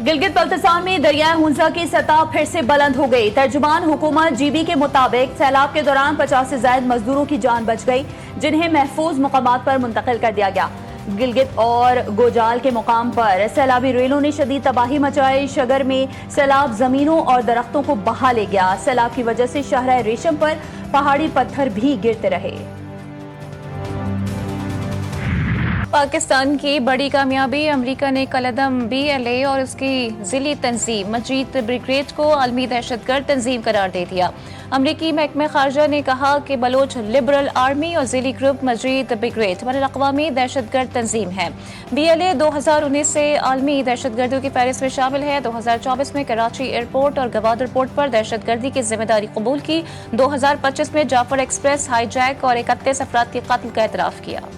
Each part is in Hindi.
गिलगित बल्तिस्तान में दरियाए हुंजा की सतह फिर से बुलंद हो गई। तर्जुमान हुकूमत जीबी के मुताबिक सैलाब के दौरान 50 से ज्यादा मजदूरों की जान बच गई, जिन्हें महफूज मुकामात पर मुंतकिल कर दिया गया। गिलगित और गोजाल के मुकाम पर सैलाबी रेलों ने शदीद तबाही मचाई। शगर में सैलाब जमीनों और दरख्तों को बहा ले गया। सैलाब की वजह से शहर रेशम पर पहाड़ी पत्थर भी गिरते रहे। पाकिस्तान की बड़ी कामयाबी, अमेरिका ने कलदम BLA और उसकी जिली तंजीम मजीद ब्रिगेड को आलमी दहशतगर्द तंजीम करार दे दिया। अमरीकी महकमे खारजा ने कहा कि बलोच लिबरल आर्मी और जिली ग्रुप मजीद ब्रिगेड बैनुल-अक़वामी दहशतगर्द तंजीम है। BLA 2019 से आलमी दहशतगर्दियों की फहरिस्त में शामिल है। 2024 में कराची एयरपोर्ट और गवादर पोर्ट पर दहशतगर्दी की जिम्मेदारी कबूल की। 2025 में जाफर एक्सप्रेस हाईजैक और 31 अफराद के कत्ल का एतराफ किया।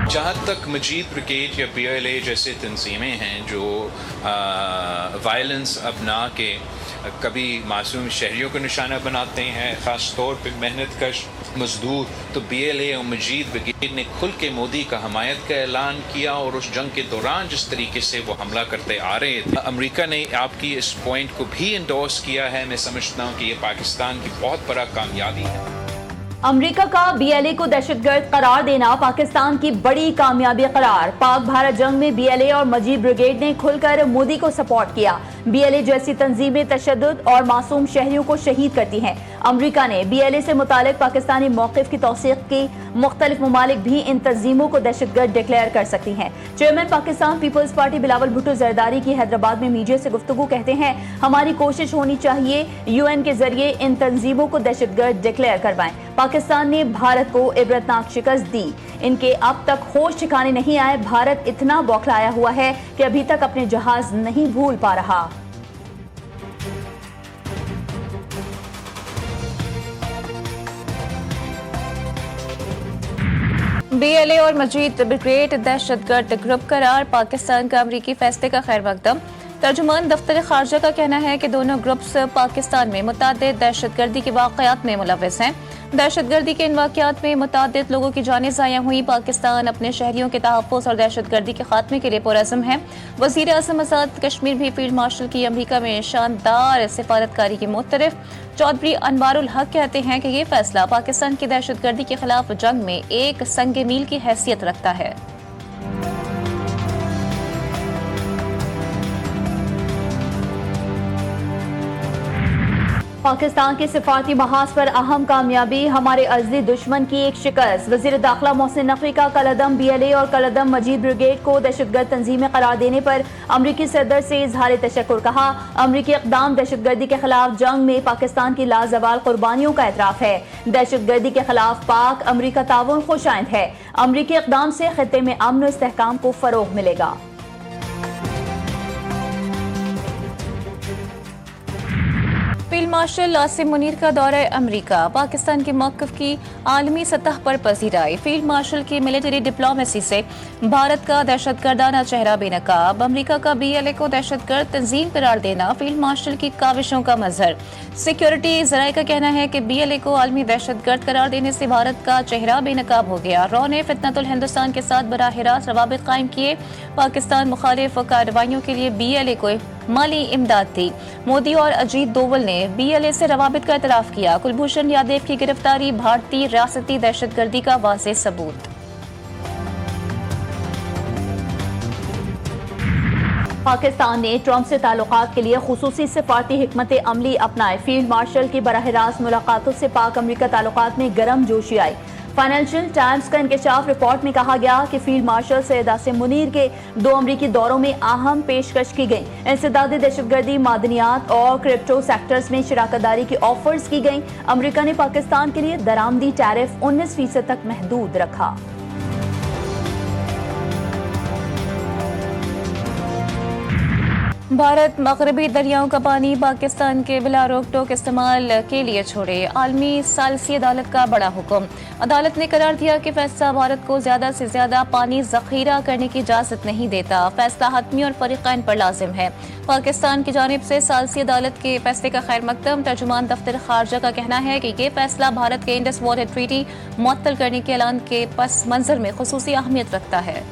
जहाँ तक मजीद ब्रिगेड या BLA जैसे तंजीमें हैं जो वायलेंस अपना के कभी मासूम शहरियों को निशाना बनाते हैं, ख़ास तौर पर मेहनत कश मजदूर, तो BLA और मजीद ब्रिगेड ने खुल के मोदी का हमायत का ऐलान किया। और उस जंग के दौरान जिस तरीके से वो हमला करते आ रहे थे, अमेरिका ने आपकी इस पॉइंट को भी इंडोर्स किया है। मैं समझता हूँ कि ये पाकिस्तान की बहुत बड़ा कामयाबी है। अमेरिका का BLA को दहशतगर्द करार देना पाकिस्तान की बड़ी कामयाबी करार। पाक भारत जंग में BLA और मजीद ब्रिगेड ने खुलकर मोदी को सपोर्ट किया। BLA जैसी तंजीमें तशद्दुद और मासूम शहरियों को शहीद करती हैं। अमेरिका ने BLA से मुतालिक पाकिस्तानी मौक़िफ़ की तौसीक़ की। मुख्तलिफ ममालिक भी इन तंजीमों को दहशतगर्द डिक्लेयर कर सकती हैं। Chairman Pakistan peoples party Bilawal Bhutto Zardari की हैदराबाद में मीडिया से गुफ्तगू कहते हैं, हमारी कोशिश होनी चाहिए UN के जरिए इन तंजीमों को दहशतगर्द डिक्लेयर करवाएं। पाकिस्तान ने भारत को इबरतनाक शिकस्त दी। इनके अब तक होश ठिकाने नहीं आए। भारत इतना बौखलाया हुआ है कि अभी तक अपने जहाज नहीं भूल पा रहा। BLA और मजीद ब्रिगेड दहशतगर्द ग्रुप करार, पाकिस्तान का अमरीकी फैसले का खैर मकदम। तर्जुमान दफ्तर खारजा का कहना है कि दोनों ग्रुप्स पाकिस्तान में मुतादिद दहशतगर्दी के वाक़यात में मुलव्वस हैं। दहशतगर्दी के इन वाक़यात में मुतादिद लोगों की जानें ज़ाया हुई। पाकिस्तान अपने शहरियों के तहफ़्फ़ुज़ और दहशतगर्दी के खात्मे के लिए पुरअज़्म है। वज़ीर आज़म आज़ाद कश्मीर भी फील्ड मार्शल की अमरीका में शानदार सिफारतकारी के मुतरफ चौधरी अनवारुल हक कहते हैं कि ये फैसला पाकिस्तान की दहशतगर्दी के खिलाफ जंग में एक संग मील की हैसियत रखता है। पाकिस्तान के सिफारती महाज पर अहम कामयाबी, हमारे अर्जी दुश्मन की एक शिकस्त। वज़ीर दाखिला मोहसिन नकवी का कलदम BLA और कलदम मजीद ब्रिगेड को दहशतगर्द तंजीमें करार देने पर अमरीकी सदर से इजहार तशक्कुर। कहा, अमरीकी इक़दाम दहशतगर्दी के खिलाफ जंग में पाकिस्तान की लाजवाल कुर्बानियों का एतराफ़ है। दहशतगर्दी के खिलाफ पाक अमरीका ताउन खुशाइंद है। अमरीकी इक़दाम से खित्ते में अमन और इस्तेहकाम को फ़रोग़ मिलेगा। फील्ड मार्शल आसिम मुनीर का दौरा अमरीका, पाकिस्तान के मौक़िफ़ की आलमी सतह पर पजीराई। फील्ड मार्शल की मिलिट्री डिप्लोमेसी से भारत का दहशतगर्दाना चेहरा बेनकाब। अमरीका का BLA को दहशतगर्द तंजीम करार देना फील्ड मार्शल की काविशों का मजहर। सिक्योरिटी ज़राए का कहना है कि BLA को आलमी दहशतगर्द करार देने से भारत का चेहरा बेनकाब हो गया। रॉ ने फितनतुल हिंदुस्तान के साथ बराह रास्त रवाबित कायम किए। पाकिस्तान मुखालिफ कार्रवाइयों के लिए BLA को माली इमदाद दी। मोदी और अजीत दोवल ने BLA से रवाबित का एतराफ़ किया। कुलभूषण यादव की गिरफ्तारी भारतीय रियासती दहशतगर्दी का वाज़ेह सबूत। पाकिस्तान ने ट्रंप से ताल्लुकात के लिए खुसूसी सिफारती हिकमत अमली अपनाए। फील्ड मार्शल की बराह रास्त मुलाकातों से पाक अमरीका ताल्लुकात में गर्म जोशी आई। फाइनेंशियल टाइम्स का इंकशाफ रिपोर्ट में कहा गया कि फील्ड मार्शल सैयद आसिम मुनीर के 2 अमरीकी दौरों में अहम पेशकश की गई। इंसदादी दहशतगर्दी, मादनियात और क्रिप्टो सेक्टर्स में शराकतदारी की ऑफर्स की गई। अमरीका ने पाकिस्तान के लिए दरामदी टैरिफ 19% तक महदूद रखा। भारत मगरबी दरियाओं का पानी पाकिस्तान के बिला रोक टोक इस्तेमाल के लिए छोड़े। आलमी सालसी अदालत का बड़ा हुक्म। अदालत ने करार दिया कि फैसला भारत को ज्यादा से ज्यादा पानी जखीरा करने की इजाजत नहीं देता। फैसला हतमी और फरीकैन पर लाजिम है। पाकिस्तान की जानिब से सालसी अदालत के फैसले का खैर मकदम तर्जुमान दफ्तर खारजा का कहना है कि ये फैसला भारत के इंडस वाटर ट्रीटी मुअत्तल करने के ऐलान के पस मंजर में खुसूसी अहमियत रखता है।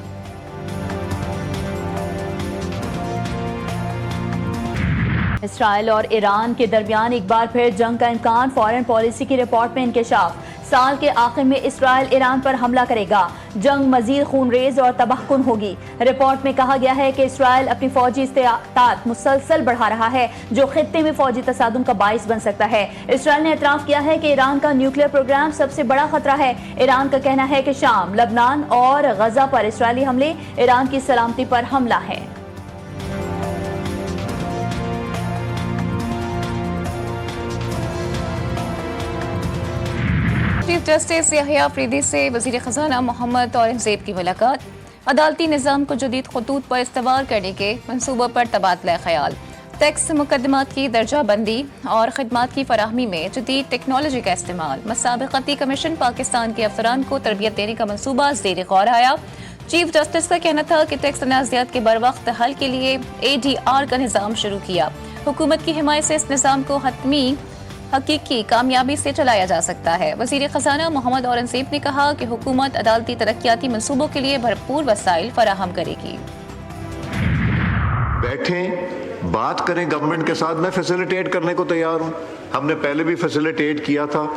इसराइल और ईरान के दरमियान एक बार फिर जंग का इम्कान। फॉरेन पॉलिसी की रिपोर्ट में इंकशाफ। साल के आखिर में इसराइल ईरान पर हमला करेगा। जंग मजीद खूनरेज और तबाहकुन होगी। रिपोर्ट में कहा गया है कि इसराइल अपनी फौजी इस्तेतात मुसलसल बढ़ा रहा है, जो खित्ते में फौजी तसादुम का बाइस बन सकता है। इसराइल ने एतराफ किया है कि ईरान का न्यूक्लियर प्रोग्राम सबसे बड़ा खतरा है। ईरान का कहना है कि शाम, लबनान और गजा पर इसराइली हमले ईरान की सलामती पर हमला है। चीफ जस्टिस याहिया अफरीदी से वजीर खजाना मोहम्मद औरंगजेब की मुलाकात। अदालती निज़ाम को जदीद खतूत पर इस्तेमाल करने के मनसूबों पर तबादला ख्याल। टैक्स मुकदमात की दर्जा बंदी और खदमात की फराहमी में जदीद टेक्नोलॉजी का इस्तेमाल। मसाबकती कमीशन पाकिस्तान के अफसरान को तरबियत देने का मनसूबा ज़ेर गौर आया। चीफ जस्टिस का कहना था कि टैक्स तनाज़ात के बर वक्त हल के लिए ADR का निज़ाम शुरू किया। हुकूमत की हिमायत से इस निज़ाम को हतमी हकीकी कामयाबी से चलाया जा सकता है। वजीर खजाना मोहम्मद औरंगजेब ने कहा कि हुकूमत अदालती तरक्याती मंसूबों के लिए भरपूर वसाइल फराहम करेगी। बैठें, बात करें गवर्नमेंट के साथ। मैं फैसिलिटेट करने को तैयार हूँ। हमने पहले भी फैसिलिटेट किया था,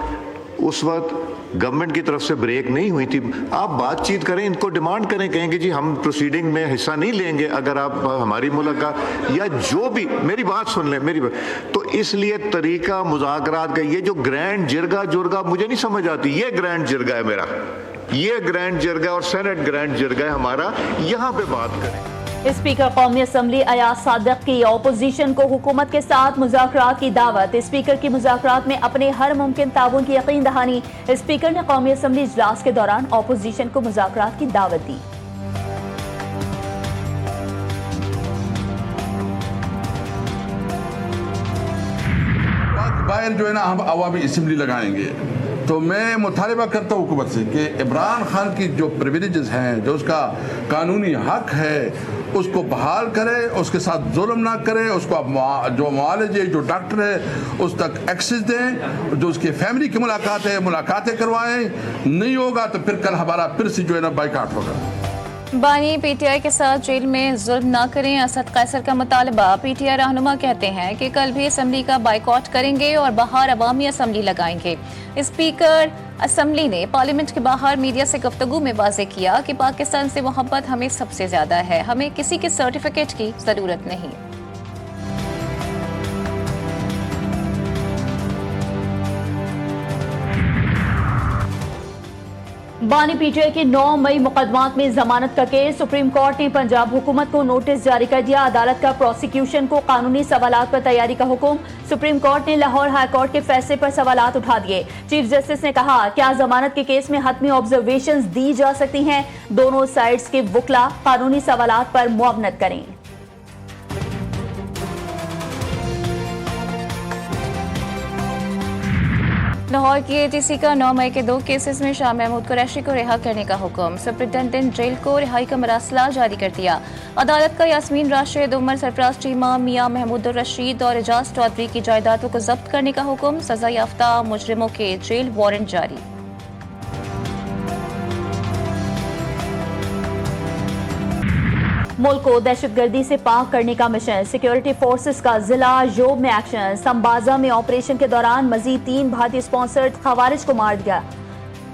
उस वक्त गवर्नमेंट की तरफ से ब्रेक नहीं हुई थी। आप बातचीत करें, इनको डिमांड करें, कहेंगे जी हम प्रोसीडिंग में हिस्सा नहीं लेंगे अगर आप हमारी मुलाकात या जो भी, मेरी बात सुन लें, मेरी बात। तो इसलिए तरीका मुज़ाकरात का ये जो ग्रैंड जिरगा जुर्गा मुझे नहीं समझ आती। ये ग्रैंड जिरगा है मेरा, ये ग्रैंड जिरगा और सेनेट ग्रैंड जिरगा है हमारा। यहाँ पे बात करें। स्पीकर कौमी असम्बली अयाज सादिक की अपोजिशन को हुकूमत के साथ मुज़ाकरात की दावत। स्पीकर की मुज़ाकरात में अपने हर मुमकिन ताउन की यकीन दहानी। स्पीकर ने कौमी असम्बली इजलास के दौरान अपोजिशन को मुज़ाकरात की दावत दी। बाहर जो है ना हम अवामी असम्बली लगाएंगे, तो मैं मुतालबा करता हूँ हुकूमत से कि इमरान खान की जो प्रिविलेजेस हैं, जो उसका कानूनी हक है, उसको बहाल करे, उसके साथ जुल्म ना करे, उसको जो मुआलिज है, जो डॉक्टर है, उस तक एक्सेस दें, जो उसकी फैमिली की मुलाकातें करवाएं। नहीं होगा तो फिर कल हमारा फिर से जो है ना बाइकाट होगा। बानी PTI के साथ जेल में जुल्म ना करें, असद कैसर का मुतालबा। PTI रहनुमा कहते हैं कि कल भी असम्बली का बाइकआउट करेंगे और बाहर अवामी असम्बली लगाएंगे। स्पीकर असम्बली ने पार्लियामेंट के बाहर मीडिया से गुफ्तगू में वाज़ेह किया कि पाकिस्तान से मोहब्बत हमें सबसे ज्यादा है, हमें किसी के सर्टिफिकेट की जरूरत नहीं। बानी PTI के 9 मई मुकदमात में जमानत का केस। सुप्रीम कोर्ट ने पंजाब हुकूमत को नोटिस जारी कर दिया। अदालत का प्रोसिक्यूशन को कानूनी सवालात पर तैयारी का हुक्म। सुप्रीम कोर्ट ने लाहौर हाई कोर्ट के फैसले पर सवालात उठा दिए। चीफ जस्टिस ने कहा, क्या जमानत के केस में हतमी ऑब्जर्वेशंस दी जा सकती हैं? दोनों साइड्स के वकला कानूनी सवालात पर मुआवनत करें। लाहौर की ATC का 9 मई के 2 केसेस में शाह महमूद कुरैशी को रिहा करने का हुक्म। सुप्रिंटेंडेंट जेल को रिहाई का मरासला जारी कर दिया। अदालत का यास्मीन राशिद, उमर सरफराज चीमा, मियां महमूद रशीद और एजाज चौधरी की जायदादों को जब्त करने का हुक्म। सजा याफ्ता मुजरिमों के जेल वारंट जारी। मुल्क को दहशतगर्दी से पाक करने का मिशन। सिक्योरिटी फोर्सेस का जिला योब में एक्शन। संबाजा में ऑपरेशन के दौरान मजीद 3 भारतीय स्पॉन्सर्ड खवारिज को मार दिया।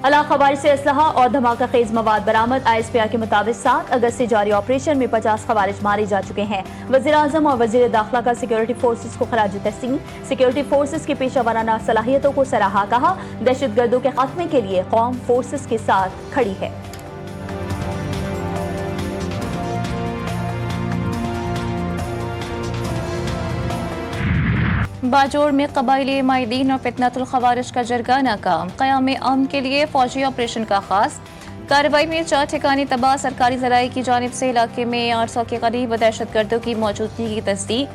अला खवारिज से असलहा और धमाका खेज मवाद बरामद। ISPR के मुताबिक 7 अगस्त से जारी ऑपरेशन में 50 खवारिज मारे जा चुके हैं। वज़ीर आज़म और वज़ीर दाखिला का सिक्योरिटी फोर्सेस को खराज तहसीन। सिक्योरिटी फोर्सेस की पेशा वाराना सलाहियतों को सराहा। कहा, दहशतगर्दों के खात्मे के लिए कौम फोर्सेस के साथ खड़ी है। बाजोड़ में कबाइली माहिदीन और फितनतुल खवारिज का जरगा नाकाम। क़याम अमन के लिए फौजी ऑपरेशन का आगाज़। कार्रवाई में 4 ठिकाने तबाह। सरकारी ज़राए की जानिब से इलाके में 800 के करीब दहशतगर्दों की मौजूदगी की तस्दीक।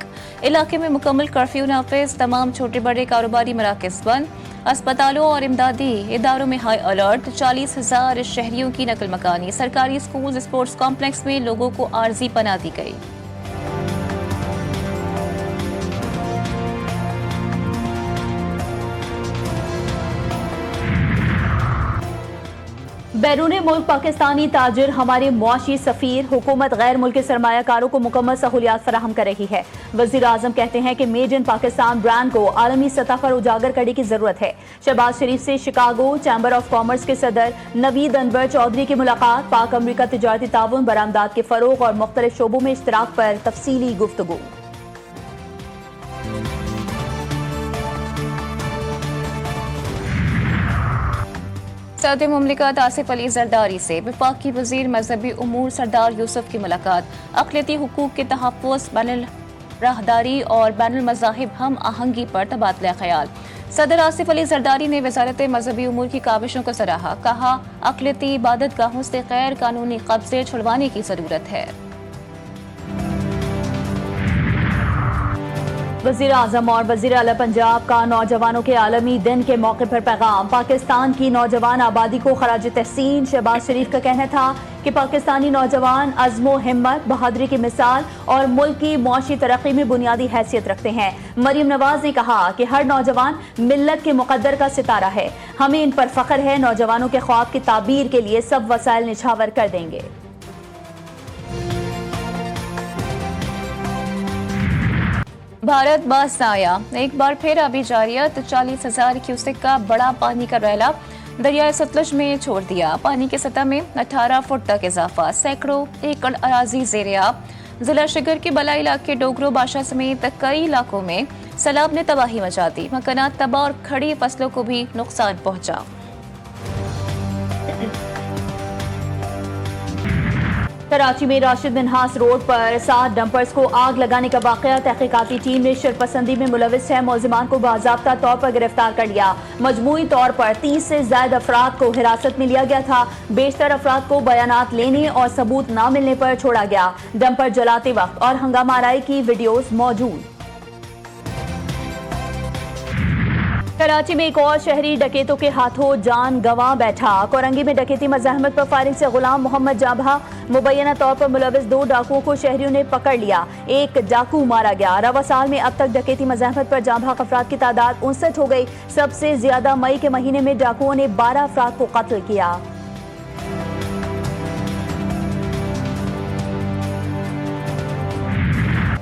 इलाके में मुकम्मल कर्फ्यू नाफिज, तमाम छोटे बड़े कारोबारी मराकज़ बंद। अस्पतालों और इमदादी इदारों में हाई अलर्ट। 40,000 शहरियों की नकल मकानी। सरकारी स्कूल स्पोर्ट्स कॉम्प्लेक्स में लोगों को आर्जी पनाह दी गई। बैरून मुल्क पाकिस्तानी ताजिर हमारे मुआशी सफ़ीर हुकूमत गैर मुल्की सरमायाकारों को मुकम्मल सहूलियात फराहम कर रही है। वज़ीर आज़म कहते हैं कि मेड इन पाकिस्तान ब्रांड को आलमी सतह पर उजागर करने की जरूरत है। शहबाज शरीफ से शिकागो चैम्बर ऑफ कॉमर्स के सदर नवीद अनवर चौधरी की मुलाकात। पाक अमरीका तिजारती ताउन, बरामदात के फरोग और मुख्तलिफ शोबों में इश्तराक पर तफसीली गुफ्तगू। सदर मुमलिकत आसिफ अली जरदारी से वफाकी वजीर मजहबी उमूर सरदार यूसुफ की मुलाकात। अक़लियती हुकूक के तहफ़्फ़ुज़, बैनुल राहदारी और बैनुल मज़ाहिब हम आहंगी पर तबादला ख्याल। सदर आसिफ अली जरदारी ने वज़ारत मजहबी उमूर की काविशों को सराहा। कहा, अक़लियती इबादत गाहों से गैर कानूनी कब्जे छुड़वाने की ज़रूरत है। वज़ीर आज़म और वज़ीर आला पंजाब का नौजवानों के आलमी दिन के मौके पर पैगाम। पाकिस्तान की नौजवान आबादी को खराज तहसीन। शहबाज शरीफ का कहना था कि पाकिस्तानी नौजवान अज़्मो हिम्मत, बहादुरी की मिसाल और मुल्क की मुआशी तरक्की में बुनियादी हैसियत रखते हैं। मरीम नवाज ने कहा कि हर नौजवान मिल्लत के मुक़द्दर का सितारा है। हमें इन पर फ़ख्र है। नौजवानों के ख्वाब की ताबीर के लिए सब वसाइल निछावर कर देंगे। भारत बास आया। एक बार फिर आबी जारियत। 40,000 क्यूसेक का बड़ा पानी का रैला दरियाए सतलुज में छोड़ दिया। पानी की सतह में 18 फुट तक इजाफा। सैकड़ों एकड़ अराजी ज़ेर-ए-आब। जिला शिगर के बलाई इलाके डोगरो बादशाह समेत कई इलाकों में सैलाब ने तबाही मचा दी। मकानात तबाह और खड़ी फसलों को भी नुकसान पहुंचा। कराची में राशिद मिन्हास रोड पर 7 डंपर्स को आग लगाने का वाकया। तहकीकाती टीम ने शरपसंदी में मुलविस है मुलजिमान को बाज़ाब्ता तौर पर गिरफ्तार कर लिया। मजमूई तौर पर 30 से ज्यादा अफराद को हिरासत में लिया गया था। बेशतर अफराद को बयानात लेने और सबूत न मिलने पर छोड़ा गया। डंपर जलाते वक्त और हंगामा आराई की वीडियोज मौजूद। कराची में एक और शहरी डकैतों के हाथों जान गंवा बैठा। कोरंगी में डकैती मज़ाहमत पर फायरिंग से गुलाम मोहम्मद जाबहा मुबैना तौर पर मुलविस 2 डाकुओं को शहरियों ने पकड़ लिया। एक डाकू मारा गया। रवा साल में अब तक डकैती मज़ाहमत पर जाबहा अफराद की तादाद 59 हो गई। सबसे ज्यादा मई के महीने में डाकुओं ने 12 अफराद को कत्ल किया।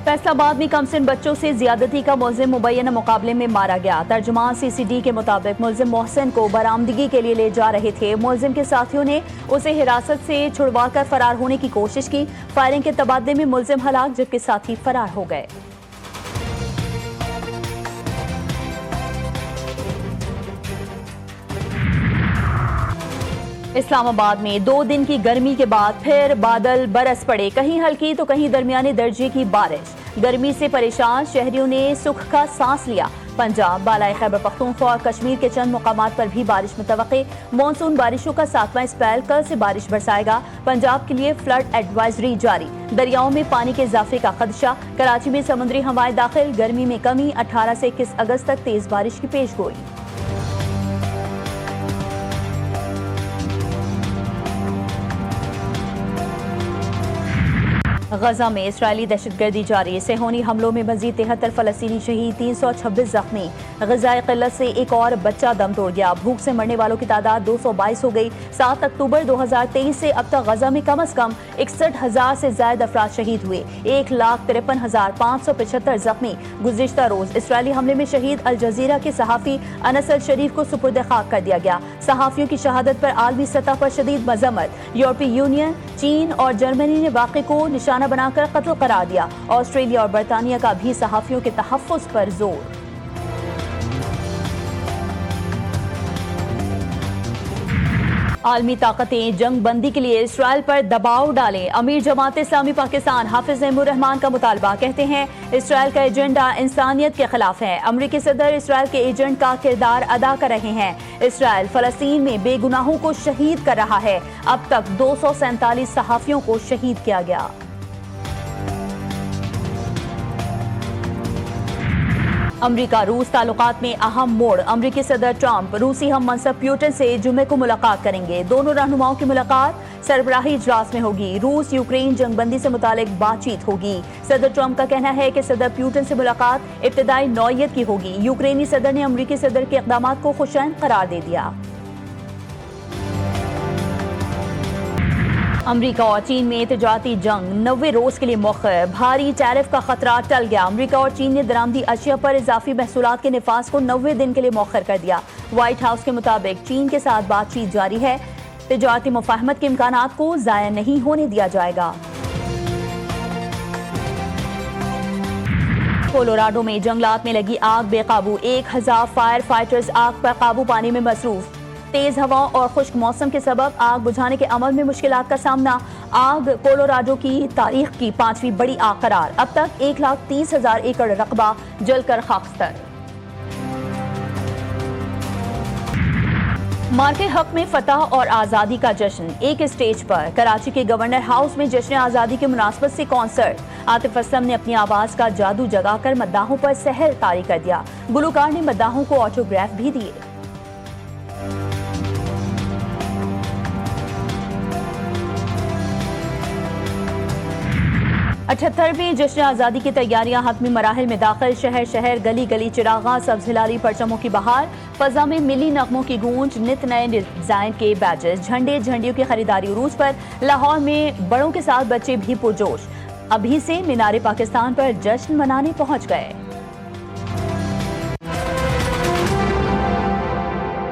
फैसलाबाद में कमसिन बच्चों से ज्यादती का मुलजिम मुबैना मुकाबले में मारा गया। तर्जुमान CCD के मुताबिक मुलजिम मोहसिन को बरामदगी के लिए ले जा रहे थे। मुलजिम के साथियों ने उसे हिरासत से छुड़वाकर फरार होने की कोशिश की। फायरिंग के तबादले में मुलजिम हलाक जबकि साथी फरार हो गए। इस्लामाबाद में 2 दिन की गर्मी के बाद फिर बादल बरस पड़े। कहीं हल्की तो कहीं दरमियाने दर्जे की बारिश। गर्मी से परेशान शहरियों ने सुख का सांस लिया। पंजाब, बालाई खैबर पख्तूनख्वा और कश्मीर के चंद मुकामात पर भी बारिश मुतवक्के। मॉनसून बारिशों का 7वां स्पेल कल से बारिश बरसाएगा। पंजाब के लिए फ्लड एडवाइजरी जारी। दरियाओं में पानी के इजाफे का खदशा। कराची में समुद्री हवाएं दाखिल। गर्मी में कमी। 18 से 21 अगस्त तक तेज बारिश की पेशगोई। गजा में इसराइली दहशतगर्दी जारी। सेहोनी हमलों में मजीद 73 फलस्तीनी शहीद, 326 जख्मी। ग़िज़ाई क़िल्लत से एक और बच्चा दम तोड़ गया। भूख से मरने वालों की तादाद 222 हो गई। 7 अक्टूबर 2023 से अब तक गजा में कम अज कम 61,000 से ज्यादा अफराद शहीद हुए। 1,53,575 जख्मी। गुज़िश्ता रोज इसराइली हमले में शहीद अल जजीरा के सहाफ़ी अनस अल शरीफ को सुपुर्द खाक कर दिया गया। सहाफ़ियों की शहादत पर आलमी सतह पर शदीद मजम्मत। यूरोपीय यूनियन, चीन और जर्मनी ने वाक़े को निशाना बनाकर कत्ल करार दिया। ऑस्ट्रेलिया और बरतानिया का भी सहाफ़ियों के तहफ़्फ़ुज़ पर जोर। आलमी ताकतें जंग बंदी के लिए इसराइल पर दबाव डालें। अमीर जमात इस्लामी पाकिस्तान हाफिज रहमान का मुतालबा, कहते हैं इसराइल का एजेंडा इंसानियत के खिलाफ है। अमरीकी सदर इसराइल के एजेंट का किरदार अदा कर रहे हैं। इसराइल फलस्तीन में बेगुनाहों को शहीद कर रहा है। अब तक 247 सहाफियों को शहीद किया गया। अमरीका रूस ताल्लुकात में अहम मोड़। अमरीकी सदर ट्रंप रूसी हम मनसब प्यूटन से जुमे को मुलाकात करेंगे। दोनों रहनुमाओं की मुलाकात सरबराही इजलास में होगी। रूस यूक्रेन जंगबंदी से मुतालिक बातचीत होगी। सदर ट्रंप का कहना है कि सदर प्यूटन से मुलाकात इब्तदाई नौयत की होगी। यूक्रेनी सदर ने अमरीकी सदर के इक़दामात को खुशैन करार दे दिया। अमरीका और चीन में तिजारती जंग 90 रोज के लिए मौखर। भारी टैरिफ का खतरा टल गया। अमरीका और चीन ने दरामदी अशिया पर इजाफी महसूलात के निफाज को 90 दिन के लिए मौखर कर दिया। व्हाइट हाउस के मुताबिक चीन के साथ बातचीत जारी है। तिजारती मुफाहमत के इम्कानात को जाया नहीं होने दिया जाएगा। कोलोराडो में जंगलात में लगी आग बेकाबू। 1000 फायर फाइटर्स आग पर काबू पाने में मसरूफ। तेज हवा और खुश्क मौसम के सबब आग बुझाने के अमल में मुश्किलात का सामना। आग कोलोराडो की तारीख की 5वीं बड़ी आग करार। अब तक 1,30,000 एकड़ रकबा जलकर खाकस्तर। मार्के हक में फतह और आज़ादी का जश्न एक स्टेज पर। कराची के गवर्नर हाउस में जश्न आज़ादी की मुनासबत से कॉन्सर्ट। आतिफ असलम ने अपनी आवाज़ का जादू जगाकर मद्दाहों पर सहर तारी कर दिया। गुलकार ने मद्दाहों को ऑटोग्राफ भी दिए। 78वें जश्न आज़ादी की तैयारियां हतमी मराहिल में दाखिल। शहर शहर गली गली चिरागा सब्ज हिलाली परचमों की बहार। फजा में मिली नगमों की गूंज। नित नए डिजाइन के बैजेस झंडे झंडियों की खरीदारी उरूज पर। लाहौर में बड़ों के साथ बच्चे भी पुरजोश। अभी से मीनारे पाकिस्तान पर जश्न मनाने पहुंच गए।